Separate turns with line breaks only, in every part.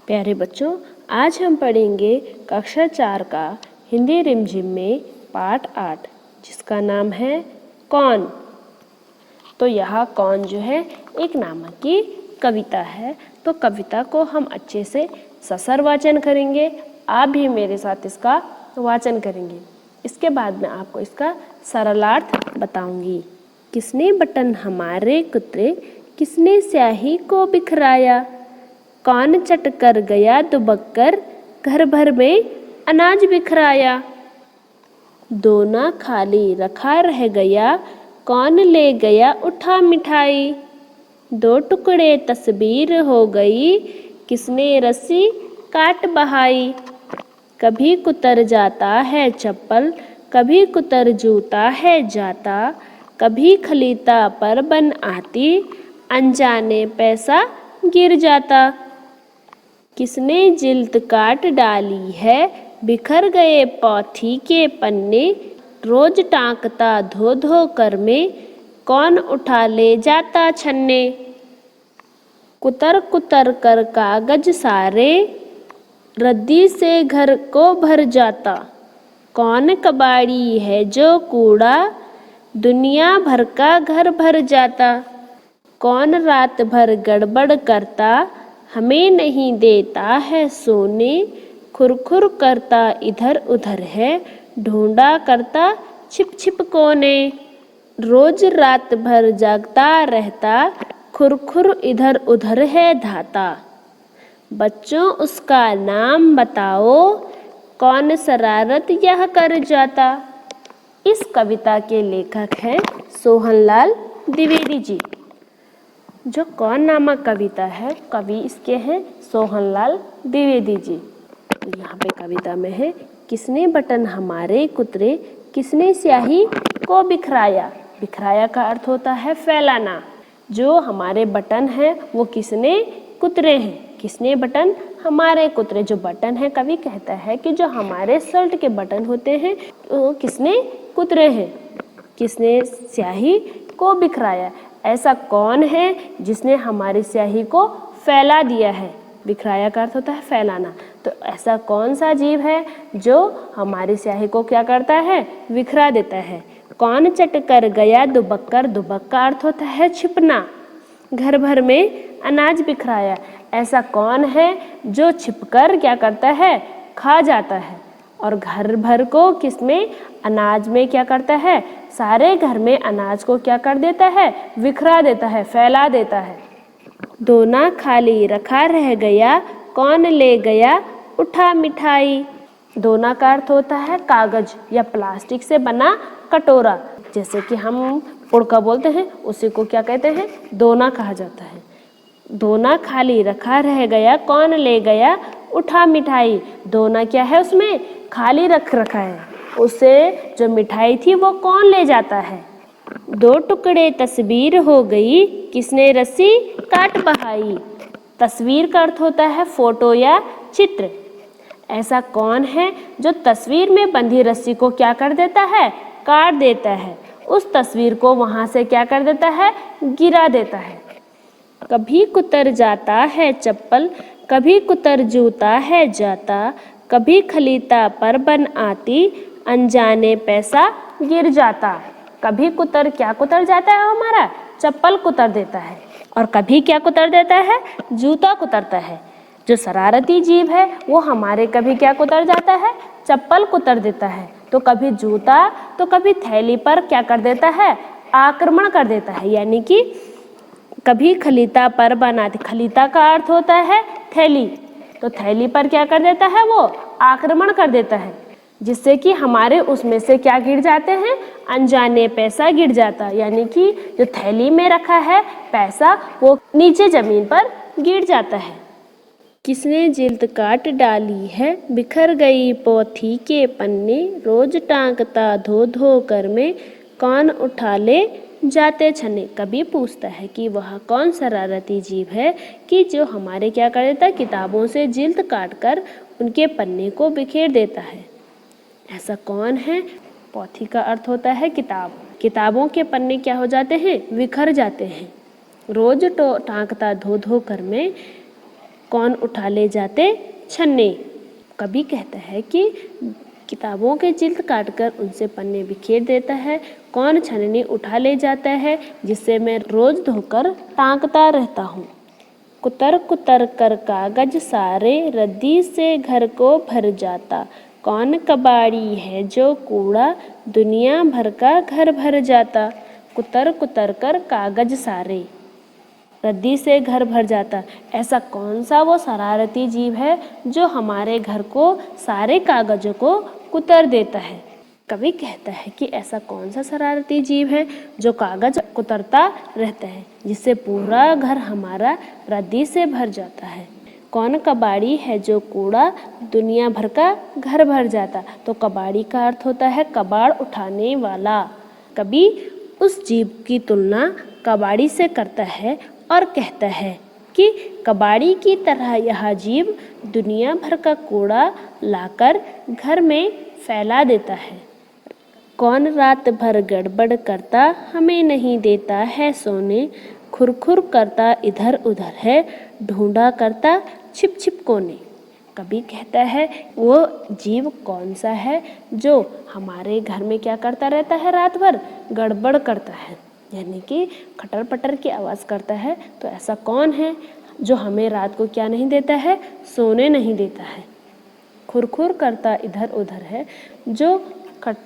प्यारे बच्चों, आज हम पढ़ेंगे कक्षा 4 का हिंदी रिमझिम में पाठ 8, जिसका नाम है कौन। तो यह कौन जो है एक नामक की कविता है। तो कविता को हम अच्छे से ससर वाचन करेंगे। आप भी मेरे साथ इसका वाचन करेंगे। इसके बाद मैं आपको इसका सरलार्थ बताऊंगी। किसने बटन हमारे कुतरे, किसने स्याही को बिखराया, कौन चट कर गया दुबक कर, घर भर में अनाज बिखराया। दोना खाली रखा रह गया, कौन ले गया उठा मिठाई, दो टुकड़े तस्वीर हो गई, किसने रस्सी काट बहाई। कभी कुतर जाता है चप्पल, कभी कुतर जूता है जाता, कभी खलीता पर बन आती, अनजाने पैसा गिर जाता। किसने जिल्द काट डाली है, बिखर गए पॉथी के पन्ने, रोज टांकता धो धो कर में, कौन उठा ले जाता छन्ने। कुतर कुतर कर कागज सारे, रद्दी से घर को भर जाता, कौन कबाड़ी है जो कूड़ा, दुनिया भर का घर भर जाता। कौन रात भर गड़बड़ करता, हमें नहीं देता है सोने, खुरखुर करता इधर उधर है, ढूंढा करता छिप छिप कोने। रोज रात भर जागता रहता, खुरखुर इधर उधर है धाता। बच्चों उसका नाम बताओ, कौन शरारत यह कर जाता। इस कविता के लेखक हैं सोहनलाल द्विवेदी जी। जो कौन नामक कविता है, कवि इसके हैं सोहनलाल द्विवेदी जी। यहाँ पे कविता में है, किसने बटन हमारे कुतरे, किसने स्याही को बिखराया। बिखराया का अर्थ होता है फैलाना। जो हमारे बटन हैं वो किसने कुतरे हैं। किसने बटन हमारे कुतरे। जो बटन है, कवि कहता है कि जो हमारे शर्ट के बटन होते हैं वो किसने कुतरे हैं। किसने स्याही को बिखराया। ऐसा कौन है जिसने हमारी स्याही को फैला दिया है। बिखराया का अर्थ होता है फैलाना। तो ऐसा कौन सा जीव है जो हमारी स्याही को क्या करता है, बिखरा देता है। कौन चट कर गया दुबक कर। दुबक का अर्थ होता है छिपना। घर भर में अनाज बिखराया। ऐसा कौन है जो छिपकर क्या करता है, खा जाता है। और घर भर को किसमें, अनाज में क्या करता है, सारे घर में अनाज को क्या कर देता है, बिखरा देता है, फैला देता है। दोना खाली रखा रह गया, कौन ले गया उठा मिठाई। दोना का अर्थ होता है कागज या प्लास्टिक से बना कटोरा। जैसे कि हम पुड़का बोलते हैं, उसी को क्या कहते हैं, दोना कहा जाता है। दोना खाली रखा रह गया, कौन ले गया उठा मिठाई। दोना क्या है, उसमें खाली रख रखा है, उसे जो मिठाई थी वो कौन ले जाता है। दो टुकड़े तस्वीर हो गई, किसने रस्सी काट बहाई। तस्वीर का अर्थ होता है फोटो या चित्र। ऐसा कौन है जो तस्वीर में बंधी रस्सी को क्या कर देता है, काट देता है। उस तस्वीर को वहां से क्या कर देता है, गिरा देता है। कभी कुतर जाता है चप्पल, कभी कुतर जूता है जाता, कभी खलीता पर बन आती, अनजाने पैसा गिर जाता। कभी कुतर क्या कुतर जाता है, हमारा चप्पल कुतर देता है। और कभी क्या कुतर देता है, जूता कुतरता है। जो शरारती जीव है वो हमारे कभी क्या कुतर जाता है, चप्पल कुतर देता है। तो कभी जूता तो कभी थैली पर क्या कर देता है, आक्रमण कर देता है। यानी कि कभी खलीता पर बनाती। खलीता का अर्थ होता है थैली। तो थैली पर क्या कर देता है, वो आक्रमण कर देता है, जिससे कि हमारे उसमें से क्या गिर जाते हैं, अनजाने पैसा गिर जाता। यानी कि जो थैली में रखा है पैसा वो नीचे जमीन पर गिर जाता है। किसने जिल्द काट डाली है, बिखर गई पोथी के पन्ने, रोज टांकता धो धो कर में, कौन उठा ले जाते छन्ने। कभी पूछता है कि वह कौन शरारती जीव है कि जो हमारे क्या कर देता है, किताबों से जिल्द काट कर उनके पन्ने को बिखेर देता है। ऐसा कौन है। पोथी का अर्थ होता है किताब। किताबों के पन्ने क्या हो जाते हैं, बिखर जाते हैं। रोज टांकता धो धो कर में, कौन उठा ले जाते छन्ने। कवि कहता है कि किताबों के जिल्द काटकर उनसे पन्ने बिखेर देता है। कौन छन्नी उठा ले जाता है जिसे मैं रोज धोकर टांकता रहता हूँ। कुतर कुतर कर कागज सारे रद्दी से घर को भर जाता। कौन कबाड़ी है जो कूड़ा दुनिया भर का घर भर जाता। कुतर कुतर कर कागज सारे रद्दी से घर भर जाता। ऐसा कौन सा वो शरारती जीव है जो हमारे घर को सारे कागजों को कुतर देता है। कवि कहता है कि ऐसा कौन सा शरारती जीव है जो कागज कुतरता रहता है जिससे पूरा घर हमारा रद्दी से भर जाता है। कौन कबाड़ी है जो कूड़ा दुनिया भर का घर भर जाता। तो कबाड़ी का अर्थ होता है कबाड़ उठाने वाला। कवि उस जीव की तुलना कबाड़ी से करता है और कहता है कि कबाड़ी की तरह यह जीव दुनिया भर का कूड़ा लाकर घर में फैला देता है। कौन रात भर गड़बड़ करता हमें नहीं देता है सोने। खुरखुर करता इधर उधर है ढूंढा करता छिप छिप कोने। कवि कहता है वो जीव कौन सा है जो हमारे घर में क्या करता रहता है, रात भर गड़बड़ करता है, यानी कि खटर पटर की आवाज़ करता है। तो ऐसा कौन है जो हमें रात को क्या नहीं देता है, सोने नहीं देता है। खुरखुर करता इधर उधर है, जो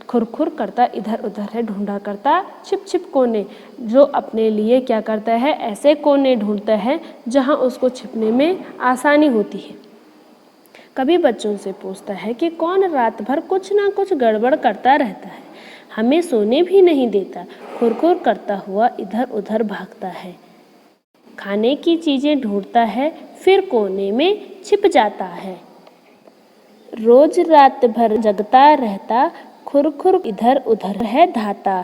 खुरखुर करता इधर उधर है ढूंढा करता छिप छिप कोने, जो अपने लिए क्या करता है, ऐसे कोने ढूंढता है जहां उसको छिपने में आसानी होती है। कभी बच्चों से पूछता है कि कौन रात भर कुछ ना कुछ गड़बड़ करता रहता है, हमें सोने भी नहीं देता, खुरखुर करता हुआ इधर उधर भागता है, खाने की चीज़ें ढूंढता है फिर कोने में छिप जाता है। रोज रात भर जगता रहता खुरखुर इधर उधर है धाता।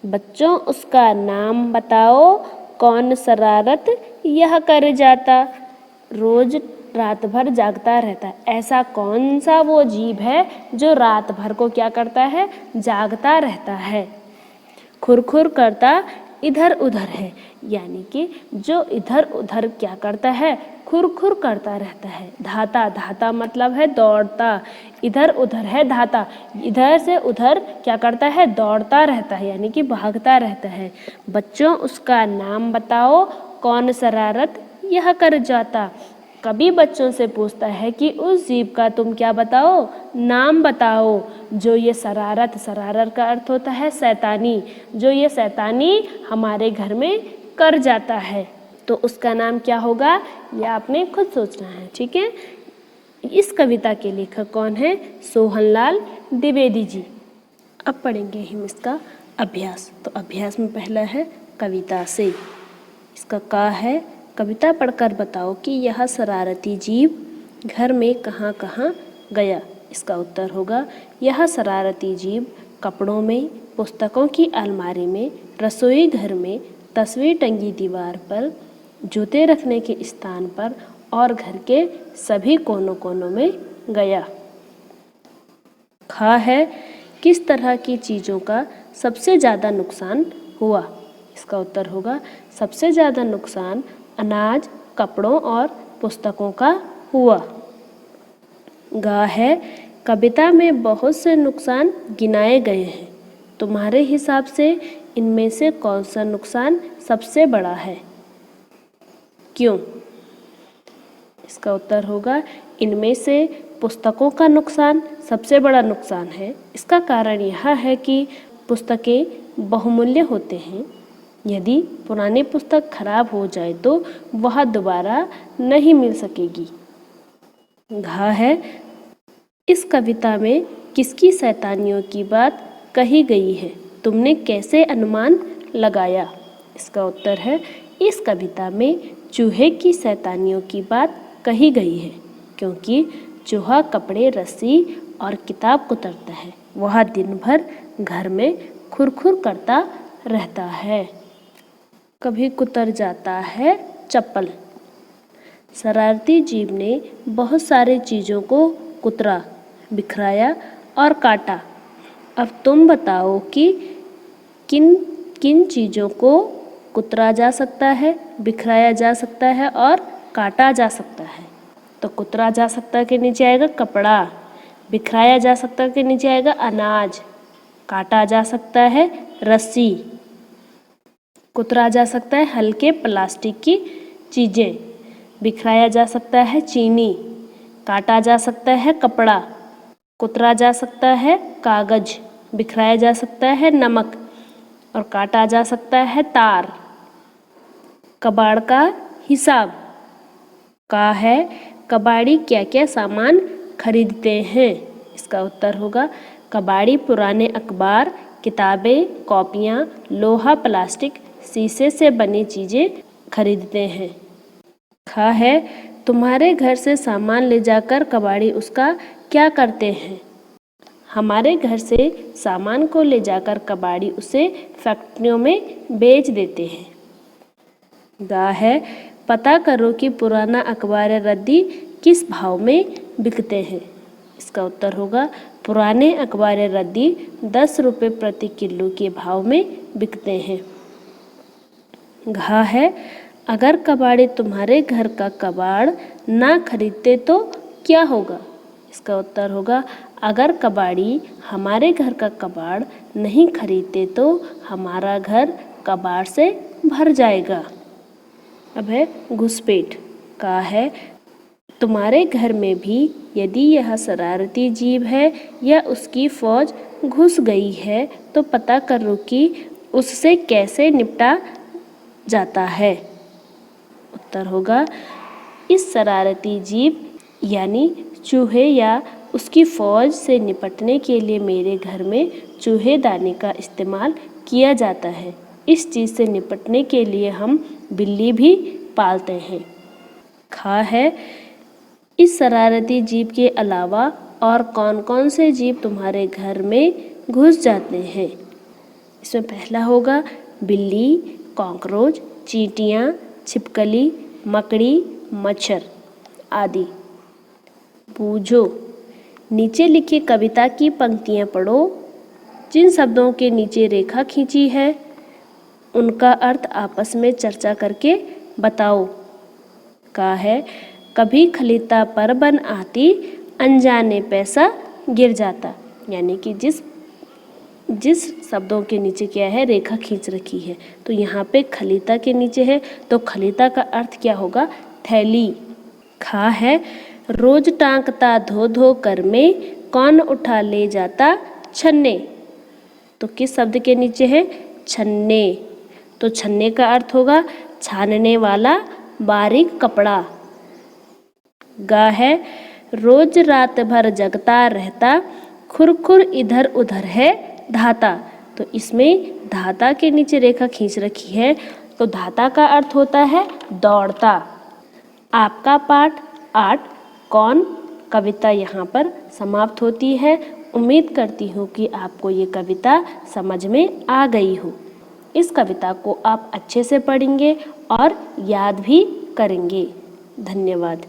बच्चों उसका नाम बताओ कौन शरारत यह कर जाता। रोज रात भर जागता रहता है, ऐसा कौन सा वो जीव है जो रात भर को क्या करता है, जागता रहता है। खुरखुर करता इधर उधर है, यानी कि जो इधर उधर क्या करता है, खुरखुर करता रहता है। धाता, धाता मतलब है दौड़ता, इधर उधर है धाता, इधर से उधर क्या करता है, दौड़ता रहता है, यानी कि भागता रहता है। बच्चों उसका नाम बताओ कौन शरारत यह कर जाता। कभी बच्चों से पूछता है कि उस जीव का तुम क्या बताओ, नाम बताओ जो ये शरारत, शरारत का अर्थ होता है शैतानी, जो ये शैतानी हमारे घर में कर जाता है, तो उसका नाम क्या होगा, यह आपने खुद सोचना है। ठीक है। इस कविता के लेखक कौन है, सोहनलाल द्विवेदी जी। अब पढ़ेंगे हम इसका अभ्यास। तो अभ्यास में पहला है कविता से। इसका का है, कविता पढ़कर बताओ कि यह शरारती जीव घर में कहाँ कहाँ गया। इसका उत्तर होगा, यह शरारती जीव कपड़ों में, पुस्तकों की अलमारी में, रसोई घर में, तस्वीर टंगी दीवार पर, जूते रखने के स्थान पर और घर के सभी कोनों कोनों में गया। खा है, किस तरह की चीज़ों का सबसे ज़्यादा नुकसान हुआ। इसका उत्तर होगा, सबसे ज़्यादा नुकसान अनाज, कपड़ों और पुस्तकों का हुआ। गा है, कविता में बहुत से नुकसान गिनाए गए हैं, तुम्हारे हिसाब से इनमें से कौन सा नुकसान सबसे बड़ा है, क्यों। इसका उत्तर होगा, इनमें से पुस्तकों का नुकसान सबसे बड़ा नुकसान है। इसका कारण यह है कि पुस्तकें बहुमूल्य होते हैं, यदि पुरानी पुस्तक खराब हो जाए तो वह दोबारा नहीं मिल सकेगी। घा है, इस कविता में किसकी शैतानियों की बात कही गई है, तुमने कैसे अनुमान लगाया। इसका उत्तर है, इस कविता में चूहे की शैतानियों की बात कही गई है, क्योंकि चूहा कपड़े, रस्सी और किताब कुतरता है, वह दिन भर घर में खुरखुर करता रहता है। कभी कुतर जाता है चप्पल। शरारती जीव ने बहुत सारी चीज़ों को कुतरा, बिखराया और काटा। अब तुम बताओ कि किन किन चीज़ों को कुतरा जा सकता है, बिखराया जा सकता है और काटा जा सकता है। तो कुतरा जा सकता के नीचे आएगा कपड़ा, बिखराया जा सकता के नीचे आएगा अनाज, काटा जा सकता है रस्सी, कुतरा जा सकता है हल्के प्लास्टिक की चीज़ें, बिखराया जा सकता है चीनी, काटा जा सकता है कपड़ा, कुतरा जा सकता है कागज, बिखराया जा सकता है नमक और काटा जा सकता है तार। कबाड़ का हिसाब का है कबाड़ी क्या क्या सामान खरीदते हैं। इसका उत्तर होगा कबाड़ी पुराने अखबार, किताबें, कॉपियाँ, लोहा, प्लास्टिक, शीशे से बनी चीज़ें खरीदते हैं। खा है तुम्हारे घर से सामान ले जाकर कबाड़ी उसका क्या करते हैं। हमारे घर से सामान को ले जाकर कबाड़ी उसे फैक्ट्रियों में बेच देते हैं। गा है पता करो कि पुराना अखबार या रद्दी किस भाव में बिकते हैं। इसका उत्तर होगा पुराने अखबार या रद्दी 10 रुपये प्रति किलो के भाव में बिकते हैं। घा है अगर कबाड़ी तुम्हारे घर का कबाड़ ना खरीदते तो क्या होगा। इसका उत्तर होगा अगर कबाड़ी हमारे घर का कबाड़ नहीं खरीदते तो हमारा घर कबाड़ से भर जाएगा। अब है घुसपैठ का है तुम्हारे घर में भी यदि यह शरारती जीव है या उसकी फौज घुस गई है तो पता करो कि उससे कैसे निपटा जाता है। उत्तर होगा इस शरारती जीव यानी चूहे या उसकी फौज से निपटने के लिए मेरे घर में चूहेदानी का इस्तेमाल किया जाता है। इस चीज़ से निपटने के लिए हम बिल्ली भी पालते हैं। खा है इस शरारती जीव के अलावा और कौन कौन से जीव तुम्हारे घर में घुस जाते हैं। इसमें पहला होगा बिल्ली, कॉकरोच, चींटियाँ, छिपकली, मकड़ी, मच्छर आदि। बूझो नीचे लिखी कविता की पंक्तियाँ पढ़ो। जिन शब्दों के नीचे रेखा खींची है उनका अर्थ आपस में चर्चा करके बताओ। का है कभी खलीता पर बन आती अनजाने पैसा गिर जाता। यानी कि जिस शब्दों के नीचे क्या है रेखा खींच रखी है तो यहाँ पे खलीता के नीचे है तो खलीता का अर्थ क्या होगा थैली। खा है रोज टांकता धो धो कर में कौन उठा ले जाता छन्ने। तो किस शब्द के नीचे है छन्ने तो छन्ने का अर्थ होगा छानने वाला बारीक कपड़ा। गा है रोज रात भर जगता रहता खुरखुर इधर उधर है धाता। तो इसमें धाता के नीचे रेखा खींच रखी है तो धाता का अर्थ होता है दौड़ता। आपका पाठ 8 कौन कविता यहाँ पर समाप्त होती है। उम्मीद करती हूँ कि आपको ये कविता समझ में आ गई हो। इस कविता को आप अच्छे से पढ़ेंगे और याद भी करेंगे। धन्यवाद।